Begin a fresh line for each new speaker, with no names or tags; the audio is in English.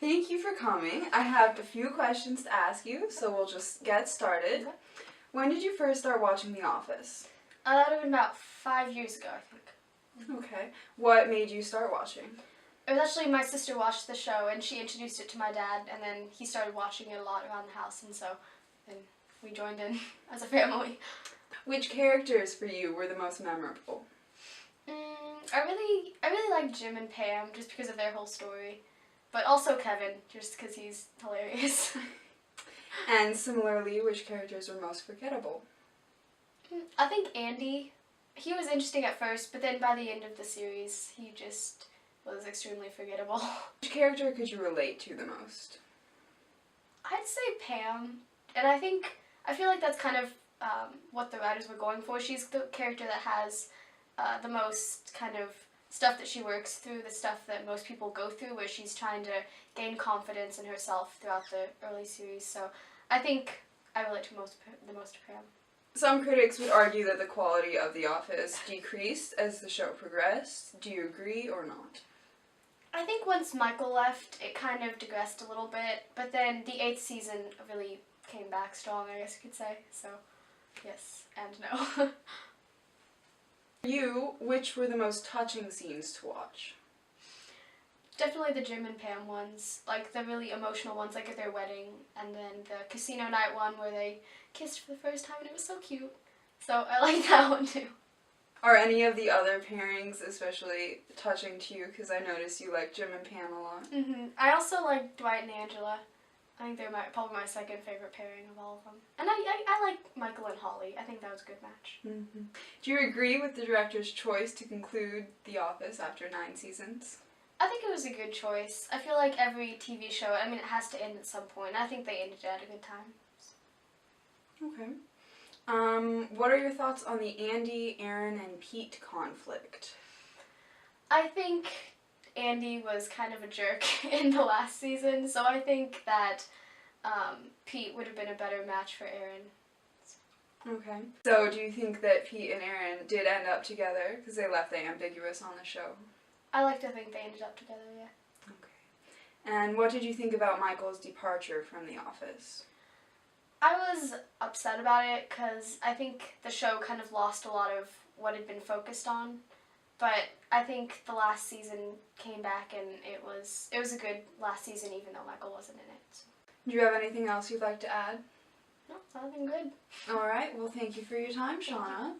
Thank you for coming. I have a few questions to ask you, so we'll just get started.
Okay.
When did you first start watching The Office?
That would have been about 5 years ago, I think.
Okay. What made you start watching?
It was actually my sister watched the show and she introduced it to my dad, and then he started watching it a lot around the house, and so then we joined in as a family.
Which characters for you were the most memorable?
I really like Jim and Pam just because of their whole story, but also Kevin just because he's hilarious.
And similarly, which characters were most forgettable?
I think Andy, he was interesting at first, but then by the end of the series, he just was extremely forgettable.
Which character could you relate to the most?
I'd say Pam, and I feel like that's kind of what the writers were going for. She's the character that has the most kind of stuff that she works through, the stuff that most people go through, where she's trying to gain confidence in herself throughout the early series. So I think I relate to the most to Pam.
Some critics would argue that the quality of The Office decreased as the show progressed. Do you agree or not?
I think once Michael left, it kind of digressed a little bit, but then the 8th season really came back strong, I guess you could say. So yes and no.
For you, which were the most touching scenes to watch?
Definitely the Jim and Pam ones, like the really emotional ones, like at their wedding, and then the casino night one where they kissed for the first time and it was so cute. So I like that one too.
Are any of the other pairings especially touching to you? Because I noticed you like Jim and Pam a lot.
I also like Dwight and Angela. I think they're probably my second favorite pairing of all of them. And I like Michael and Holly. I think that was a good match.
Do you agree with the director's choice to conclude The Office after 9 seasons?
I think it was a good choice. I feel like every TV show, it has to end at some point. I think they ended it at a good time.
Okay. What are your thoughts on the Andy, Aaron, and Pete conflict?
I think Andy was kind of a jerk in the last season, so I think that Pete would have been a better match for Aaron.
Okay. So do you think that Pete and Aaron did end up together? Because they left the ambiguous on the show.
I like to think they ended up together, yeah.
Okay. And what did you think about Michael's departure from The Office?
I was upset about it because I think the show kind of lost a lot of what had been focused on, but I think the last season came back and it was a good last season even though Michael wasn't in it. So.
Do you have anything else you'd like to add?
No, nothing good.
All right. Well, thank you for your time, Shauna.